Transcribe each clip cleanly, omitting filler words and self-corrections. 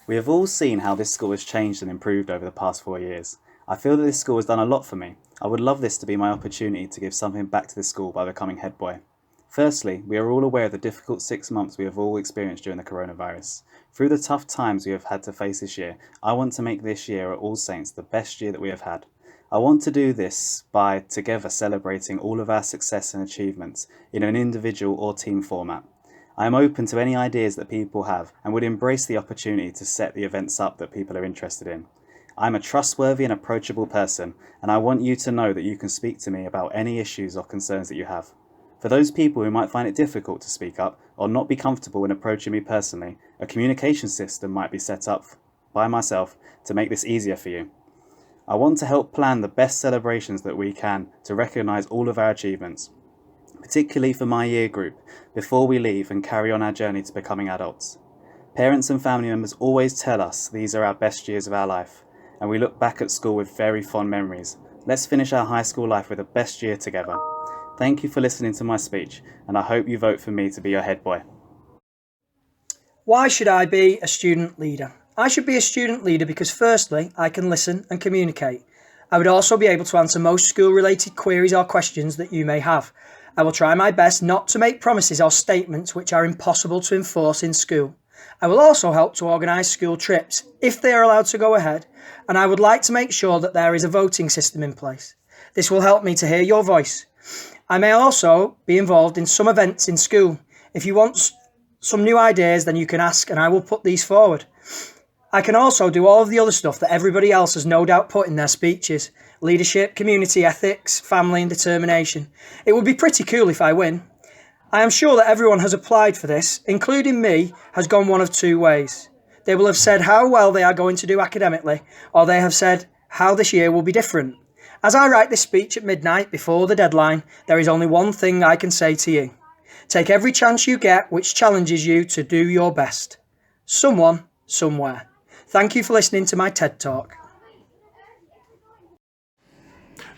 We have all seen how this school has changed and improved over the past 4 years. I feel that this school has done a lot for me. I would love this to be my opportunity to give something back to this school by becoming head boy. Firstly, we are all aware of the difficult 6 months we have all experienced during the coronavirus. Through the tough times we have had to face this year, I want to make this year at All Saints the best year that we have had. I want to do this by together celebrating all of our success and achievements in an individual or team format. I am open to any ideas that people have and would embrace the opportunity to set the events up that people are interested in. I am a trustworthy and approachable person, and I want you to know that you can speak to me about any issues or concerns that you have. For those people who might find it difficult to speak up or not be comfortable in approaching me personally, a communication system might be set up by myself to make this easier for you. I want to help plan the best celebrations that we can to recognise all of our achievements, particularly for my year group, before we leave and carry on our journey to becoming adults. Parents and family members always tell us these are our best years of our life, and we look back at school with very fond memories. Let's finish our high school life with the best year together. Thank you for listening to my speech, and I hope you vote for me to be your head boy. Why should I be a student leader? I should be a student leader because firstly, I can listen and communicate. I would also be able to answer most school-related queries or questions that you may have. I will try my best not to make promises or statements which are impossible to enforce in school. I will also help to organise school trips, if they are allowed to go ahead, and I would like to make sure that there is a voting system in place. This will help me to hear your voice. I may also be involved in some events in school. If you want some new ideas, then you can ask and I will put these forward. I can also do all of the other stuff that everybody else has no doubt put in their speeches. Leadership, community ethics, family and determination. It would be pretty cool if I win. I am sure that everyone has applied for this, including me, has gone one of two ways. They will have said how well they are going to do academically, or they have said how this year will be different. As I write this speech at midnight before the deadline, there is only one thing I can say to you. Take every chance you get which challenges you to do your best. Someone, somewhere. Thank you for listening to my TED Talk.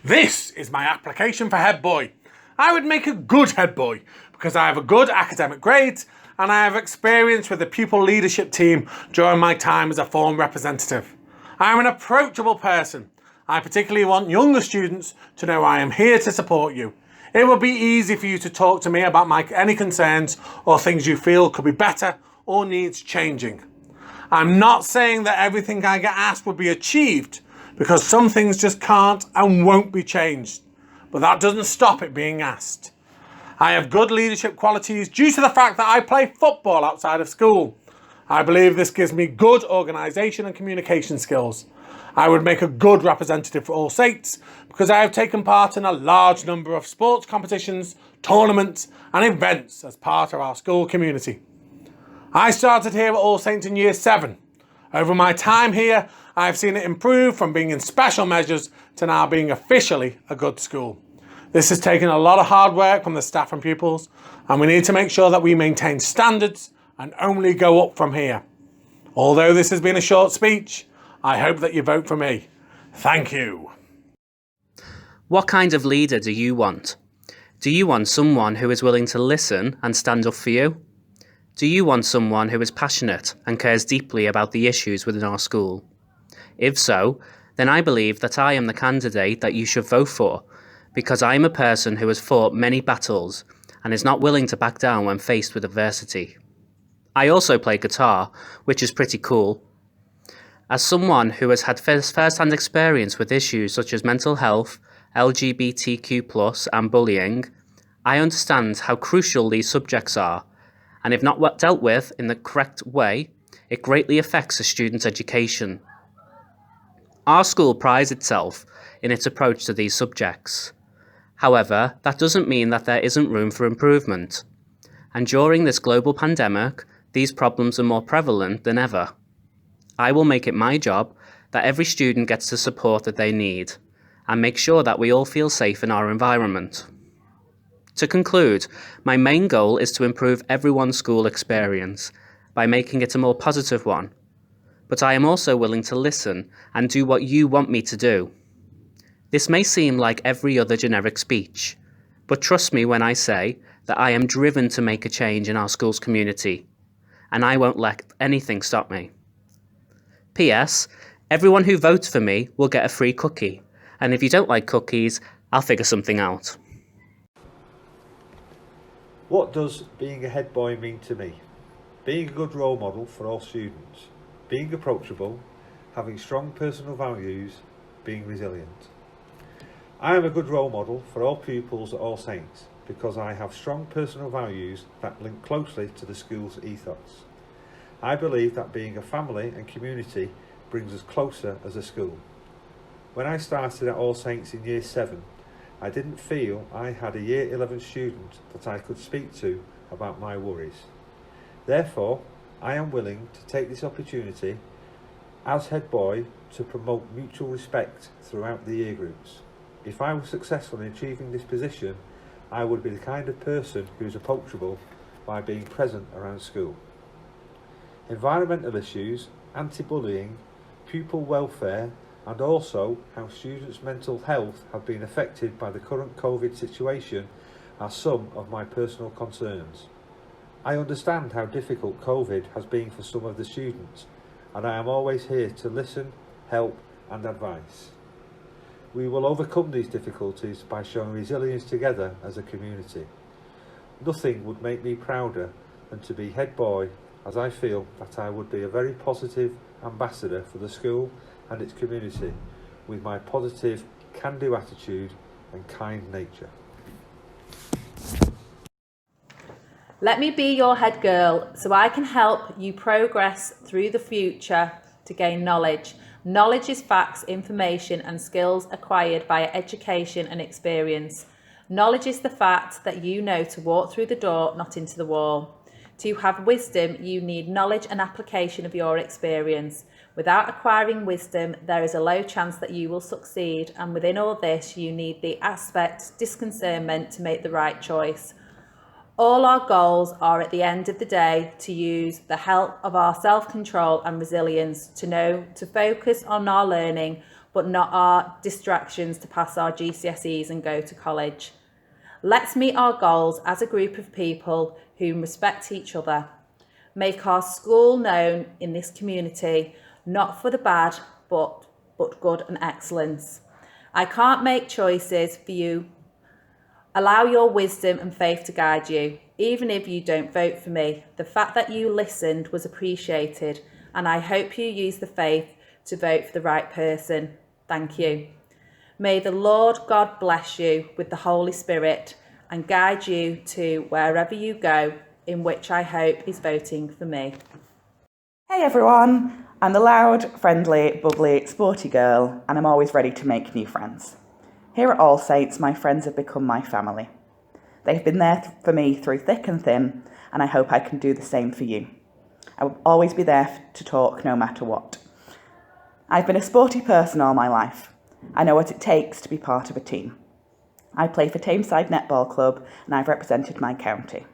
This is my application for head boy. I would make a good head boy because I have a good academic grades and I have experience with the pupil leadership team during my time as a form representative. I am an approachable person. I particularly want younger students to know I am here to support you. It will be easy for you to talk to me about any concerns or things you feel could be better or needs changing. I'm not saying that everything I get asked will be achieved because some things just can't and won't be changed, but that doesn't stop it being asked. I have good leadership qualities due to the fact that I play football outside of school. I believe this gives me good organisation and communication skills. I would make a good representative for All Saints because I have taken part in a large number of sports competitions, tournaments and events as part of our school community. I started here at All Saints in Year 7. Over my time here, I have seen it improve from being in special measures to now being officially a good school. This has taken a lot of hard work from the staff and pupils, and we need to make sure that we maintain standards and only go up from here. Although this has been a short speech, I hope that you vote for me. Thank you. What kind of leader do you want? Do you want someone who is willing to listen and stand up for you? Do you want someone who is passionate and cares deeply about the issues within our school? If so, then I believe that I am the candidate that you should vote for, because I am a person who has fought many battles and is not willing to back down when faced with adversity. I also play guitar, which is pretty cool. As someone who has had first-hand experience with issues such as mental health, LGBTQ+, and bullying, I understand how crucial these subjects are, and if not dealt with in the correct way, it greatly affects a student's education. Our school prides itself in its approach to these subjects. However, that doesn't mean that there isn't room for improvement. And during this global pandemic, these problems are more prevalent than ever. I will make it my job that every student gets the support that they need, and make sure that we all feel safe in our environment. To conclude, my main goal is to improve everyone's school experience by making it a more positive one. But I am also willing to listen and do what you want me to do. This may seem like every other generic speech, but trust me when I say that I am driven to make a change in our school's community, and I won't let anything stop me. P.S. Everyone who votes for me will get a free cookie. And if you don't like cookies, I'll figure something out. What does being a head boy mean to me? Being a good role model for all students. Being approachable. Having strong personal values. Being resilient. I am a good role model for all pupils at All Saints because I have strong personal values that link closely to the school's ethos. I believe that being a family and community brings us closer as a school. When I started at All Saints in Year 7, I didn't feel I had a Year 11 student that I could speak to about my worries. Therefore, I am willing to take this opportunity as head boy to promote mutual respect throughout the year groups. If I was successful in achieving this position, I would be the kind of person who is approachable by being present around school. Environmental issues, anti-bullying, pupil welfare, and also how students' mental health have been affected by the current COVID situation are some of my personal concerns. I understand how difficult COVID has been for some of the students, and I am always here to listen, help and advise. We will overcome these difficulties by showing resilience together as a community. Nothing would make me prouder than to be head boy, as I feel that I would be a very positive ambassador for the school and its community with my positive can-do attitude and kind nature. Let me be your head girl so I can help you progress through the future to gain knowledge. Knowledge is facts, information and skills acquired via education and experience. Knowledge is the fact that you know to walk through the door, not into the wall. To have wisdom, you need knowledge and application of your experience. Without acquiring wisdom, there is a low chance that you will succeed, and within all this, you need the aspect, discernment to make the right choice. All our goals are at the end of the day to use the help of our self-control and resilience to know to focus on our learning, but not our distractions to pass our GCSEs and go to college. Let's meet our goals as a group of people who respect each other. Make our school known in this community, not for the bad, but good and excellence. I can't make choices for you. Allow your wisdom and faith to guide you. Even if you don't vote for me, the fact that you listened was appreciated, and I hope you use the faith to vote for the right person. Thank you. May the Lord God bless you with the Holy Spirit and guide you to wherever you go, in which I hope is voting for me. Hey everyone, I'm the loud, friendly, bubbly, sporty girl, and I'm always ready to make new friends. Here at All Saints, my friends have become my family. They've been there for me through thick and thin, and I hope I can do the same for you. I will always be there to talk no matter what. I've been a sporty person all my life. I know what it takes to be part of a team. I play for Tameside Netball Club and I've represented my county.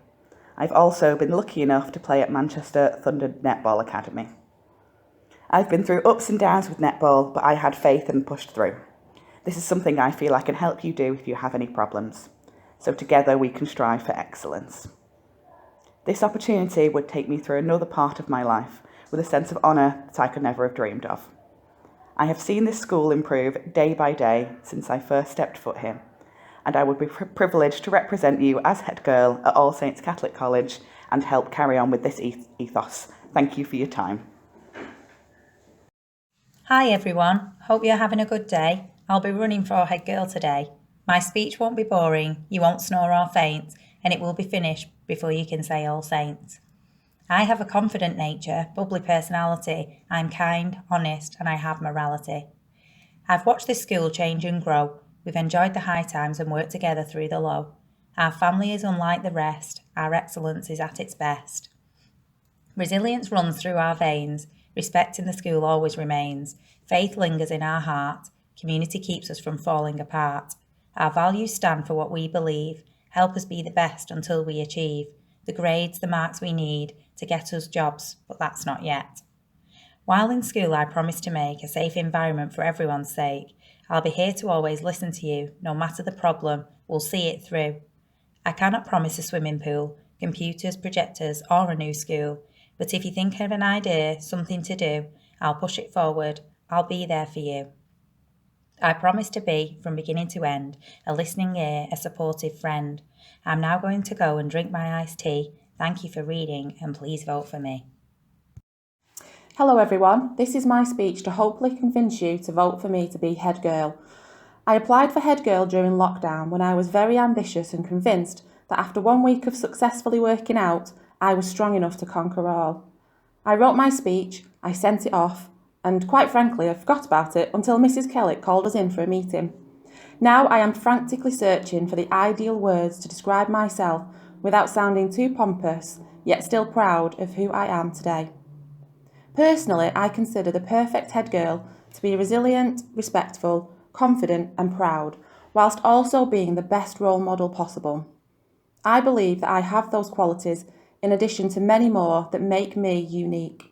I've also been lucky enough to play at Manchester Thunder Netball Academy. I've been through ups and downs with netball, but I had faith and pushed through. This is something I feel I can help you do if you have any problems. So together we can strive for excellence. This opportunity would take me through another part of my life with a sense of honour that I could never have dreamed of. I have seen this school improve day by day since I first stepped foot here, and I would be privileged to represent you as head girl at All Saints Catholic College and help carry on with this ethos. Thank you for your time. Hi everyone, hope you're having a good day. I'll be running for head girl today. My speech won't be boring, you won't snore or faint, and it will be finished before you can say All Saints. I have a confident nature, bubbly personality, I'm kind, honest, and I have morality. I've watched this school change and grow. We've enjoyed the high times and worked together through the low. Our family is unlike the rest, our excellence is at its best. Resilience runs through our veins, respect in the school always remains, faith lingers in our heart, community keeps us from falling apart. Our values stand for what we believe, help us be the best until we achieve the grades, the marks we need to get us jobs, but that's not yet. While in school, I promise to make a safe environment for everyone's sake. I'll be here to always listen to you, no matter the problem, we'll see it through. I cannot promise a swimming pool, computers, projectors, or a new school, but if you think of an idea, something to do, I'll push it forward. I'll be there for you. I promise to be, from beginning to end, a listening ear, a supportive friend. I'm now going to go and drink my iced tea. Thank you for reading, and please vote for me. Hello everyone, this is my speech to hopefully convince you to vote for me to be head girl. I applied for head girl during lockdown when I was very ambitious and convinced that after 1 week of successfully working out, I was strong enough to conquer all. I wrote my speech, I sent it off, and quite frankly I forgot about it until Mrs. Kellett called us in for a meeting. Now I am frantically searching for the ideal words to describe myself without sounding too pompous, yet still proud of who I am today. Personally, I consider the perfect head girl to be resilient, respectful, confident and proud, whilst also being the best role model possible. I believe that I have those qualities in addition to many more that make me unique.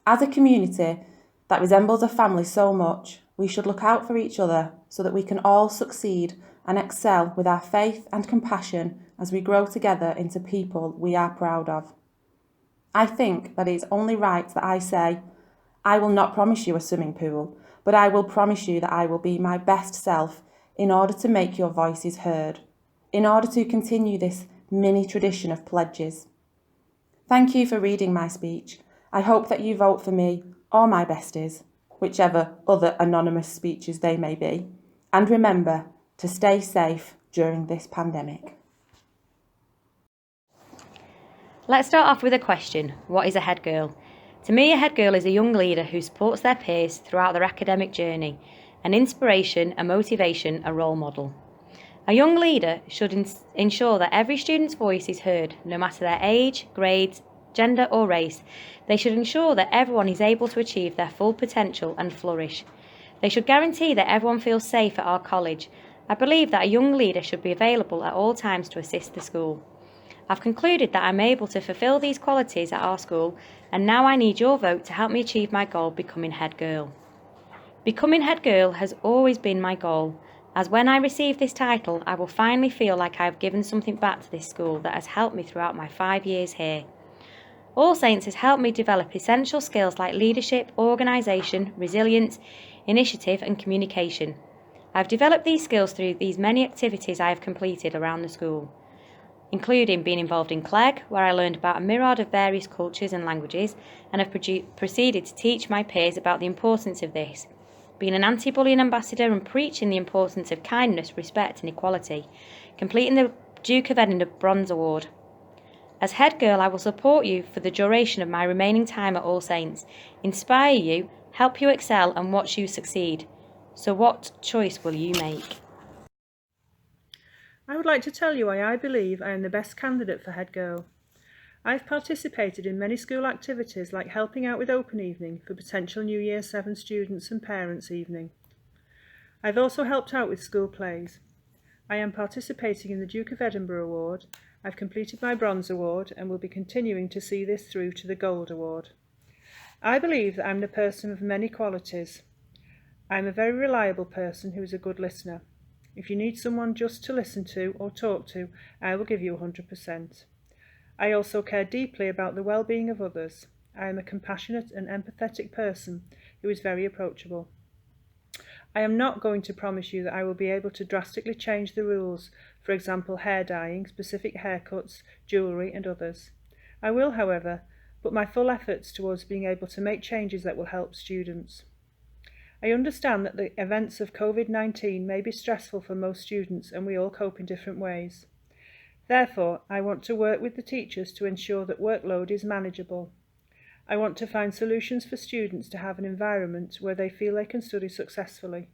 As a community that resembles a family so much, we should look out for each other so that we can all succeed and excel with our faith and compassion as we grow together into people we are proud of. I think that it is only right that I say, I will not promise you a swimming pool, but I will promise you that I will be my best self in order to make your voices heard, in order to continue this mini tradition of pledges. Thank you for reading my speech. I hope that you vote for me or my besties, whichever other anonymous speeches they may be, and remember to stay safe during this pandemic. Let's start off with a question. What is a head girl? To me, a head girl is a young leader who supports their peers throughout their academic journey, an inspiration, a motivation, a role model. A young leader should ensure that every student's voice is heard, no matter their age, grades, gender or race. They should ensure that everyone is able to achieve their full potential and flourish. They should guarantee that everyone feels safe at our college. I believe that a young leader should be available at all times to assist the school. I've concluded that I'm able to fulfil these qualities at our school, and now I need your vote to help me achieve my goal, becoming head girl. Becoming head girl has always been my goal, as when I receive this title, I will finally feel like I have given something back to this school that has helped me throughout my 5 years here. All Saints has helped me develop essential skills like leadership, organisation, resilience, initiative and communication. I've developed these skills through these many activities I have completed around the school, including being involved in CLEG, where I learned about a myriad of various cultures and languages and have proceeded to teach my peers about the importance of this, being an anti-bullying ambassador and preaching the importance of kindness, respect and equality, completing the Duke of Edinburgh Bronze Award. As head girl, I will support you for the duration of my remaining time at All Saints, inspire you, help you excel and watch you succeed. So what choice will you make? I would like to tell you why I believe I am the best candidate for head girl. I've participated in many school activities like helping out with open evening for potential new Year 7 students and parents evening. I've also helped out with school plays. I am participating in the Duke of Edinburgh Award. I've completed my Bronze Award and will be continuing to see this through to the Gold Award. I believe that I'm the person of many qualities. I'm a very reliable person who is a good listener. If you need someone just to listen to or talk to, I will give you 100%. I also care deeply about the well-being of others. I am a compassionate and empathetic person who is very approachable. I am not going to promise you that I will be able to drastically change the rules, for example hair dyeing, specific haircuts, jewellery and others. I will, however, put my full efforts towards being able to make changes that will help students. I understand that the events of COVID-19 may be stressful for most students and we all cope in different ways. Therefore, I want to work with the teachers to ensure that workload is manageable. I want to find solutions for students to have an environment where they feel they can study successfully.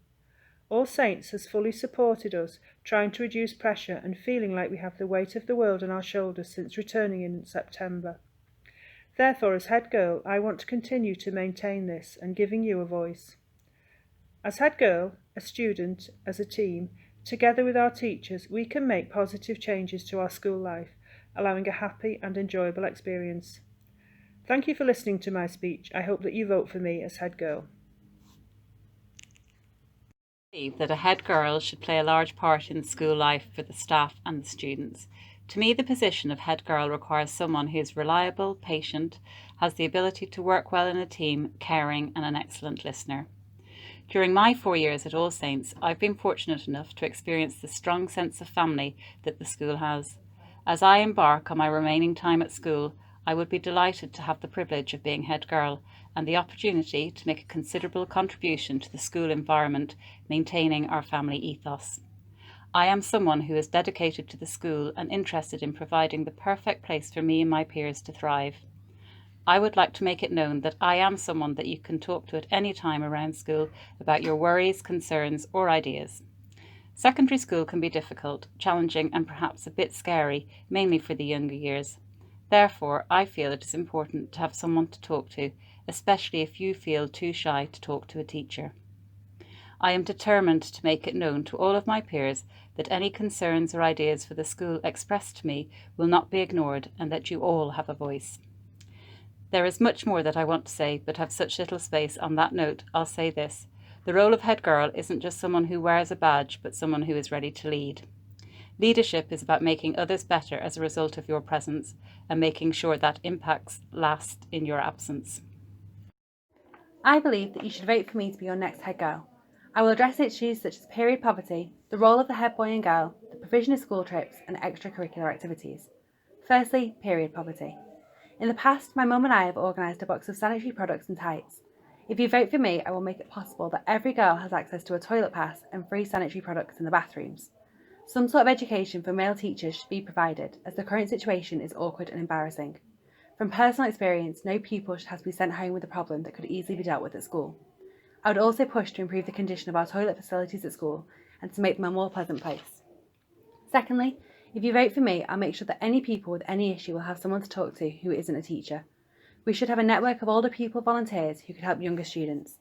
All Saints has fully supported us, trying to reduce pressure and feeling like we have the weight of the world on our shoulders since returning in September. Therefore, as head girl, I want to continue to maintain this and giving you a voice. As head girl, a student, as a team, together with our teachers, we can make positive changes to our school life, allowing a happy and enjoyable experience. Thank you for listening to my speech. I hope that you vote for me as head girl. I believe that a head girl should play a large part in school life for the staff and the students. To me, the position of head girl requires someone who is reliable, patient, has the ability to work well in a team, caring, and an excellent listener. During my 4 years at All Saints, I've been fortunate enough to experience the strong sense of family that the school has. As I embark on my remaining time at school, I would be delighted to have the privilege of being head girl and the opportunity to make a considerable contribution to the school environment, maintaining our family ethos. I am someone who is dedicated to the school and interested in providing the perfect place for me and my peers to thrive. I would like to make it known that I am someone that you can talk to at any time around school about your worries, concerns, or ideas. Secondary school can be difficult, challenging, and perhaps a bit scary, mainly for the younger years. Therefore, I feel it is important to have someone to talk to, especially if you feel too shy to talk to a teacher. I am determined to make it known to all of my peers that any concerns or ideas for the school expressed to me will not be ignored and that you all have a voice. There is much more that I want to say, but have such little space. On that note, I'll say this. The role of head girl isn't just someone who wears a badge, but someone who is ready to lead. Leadership is about making others better as a result of your presence and making sure that impacts last in your absence. I believe that you should vote for me to be your next head girl. I will address issues such as period poverty, the role of the head boy and girl, the provision of school trips, and extracurricular activities. Firstly, period poverty. In the past, my mum and I have organised a box of sanitary products and tights. If you vote for me, I will make it possible that every girl has access to a toilet pass and free sanitary products in the bathrooms. Some sort of education for male teachers should be provided, as the current situation is awkward and embarrassing. From personal experience, no pupil should have to be sent home with a problem that could easily be dealt with at school. I would also push to improve the condition of our toilet facilities at school and to make them a more pleasant place. Secondly, if you vote for me, I'll make sure that any people with any issue will have someone to talk to who isn't a teacher. We should have a network of older people volunteers who could help younger students.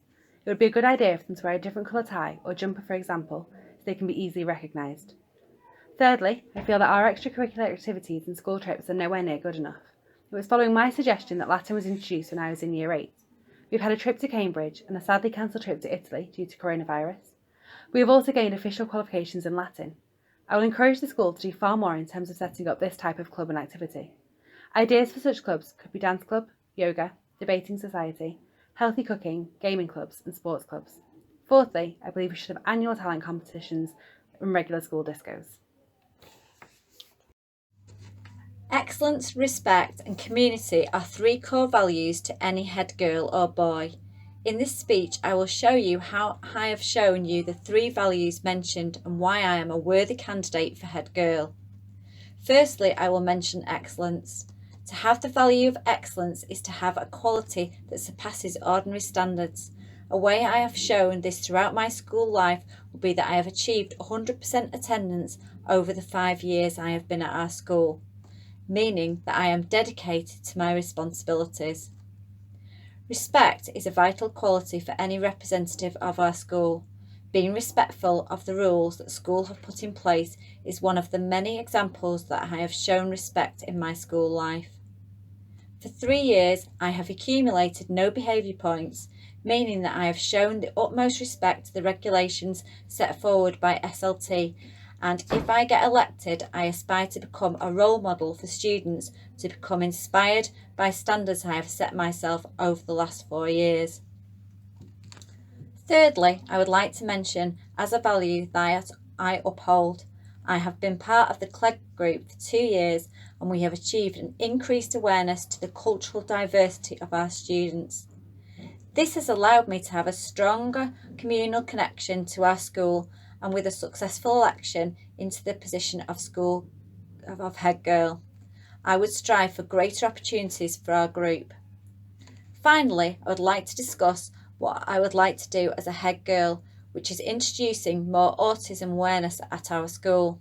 It would be a good idea for them to wear a different colour tie or jumper, for example, so they can be easily recognised. Thirdly, I feel that our extracurricular activities and school trips are nowhere near good enough. It was following my suggestion that Latin was introduced when I was in Year 8. We've had a trip to Cambridge and a sadly cancelled trip to Italy due to coronavirus. We have also gained official qualifications in Latin. I will encourage the school to do far more in terms of setting up this type of club and activity. Ideas for such clubs could be dance club, yoga, debating society, healthy cooking, gaming clubs and sports clubs. Fourthly, I believe we should have annual talent competitions and regular school discos. Excellence, respect and community are 3 core values to any head girl or boy. In this speech, I will show you how I have shown you the 3 values mentioned and why I am a worthy candidate for head girl. Firstly, I will mention excellence. To have the value of excellence is to have a quality that surpasses ordinary standards. A way I have shown this throughout my school life will be that I have achieved 100% attendance over the 5 years I have been at our school, meaning that I am dedicated to my responsibilities. Respect is a vital quality for any representative of our school. Being respectful of the rules that school have put in place is one of the many examples that I have shown respect in my school life. For 3 years, I have accumulated no behaviour points, meaning that I have shown the utmost respect to the regulations set forward by SLT, and if I get elected, I aspire to become a role model for students to become inspired by standards I have set myself over the last 4 years. Thirdly, I would like to mention as a value that I uphold. I have been part of the CLEG group for 2 years and we have achieved an increased awareness to the cultural diversity of our students. This has allowed me to have a stronger communal connection to our school, and with a successful election into the position of head girl, I would strive for greater opportunities for our group. Finally, I would like to discuss what I would like to do as a head girl, which is introducing more autism awareness at our school.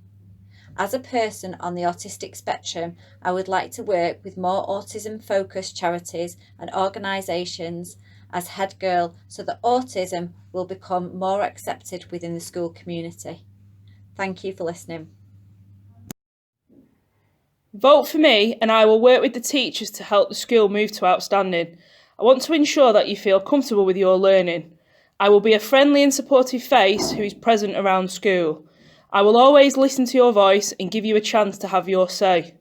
As a person on the autistic spectrum, I would like to work with more autism-focused charities and organisations as head girl so that autism will become more accepted within the school community. Thank you for listening. Vote for me and I will work with the teachers to help the school move to outstanding. I want to ensure that you feel comfortable with your learning. I will be a friendly and supportive face who is present around school. I will always listen to your voice and give you a chance to have your say.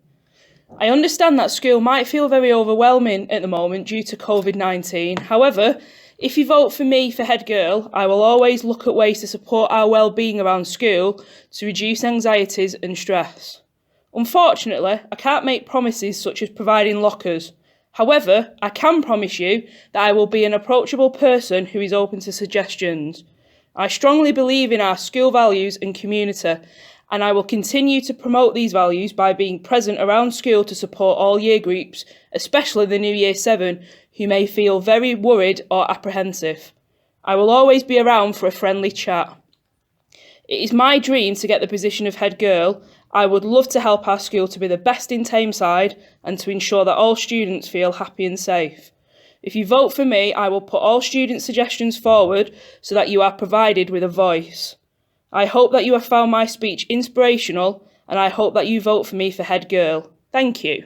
I understand that school might feel very overwhelming at the moment due to COVID-19. However, if you vote for me for head girl, I will always look at ways to support our well-being around school to reduce anxieties and stress. Unfortunately, I can't make promises such as providing lockers. However, I can promise you that I will be an approachable person who is open to suggestions. I strongly believe in our school values and community, and I will continue to promote these values by being present around school to support all year groups, especially the new Year 7, who may feel very worried or apprehensive. I will always be around for a friendly chat. It is my dream to get the position of head girl. I would love to help our school to be the best in Tameside and to ensure that all students feel happy and safe. If you vote for me, I will put all student suggestions forward so that you are provided with a voice. I hope that you have found my speech inspirational, and I hope that you vote for me for head girl. Thank you.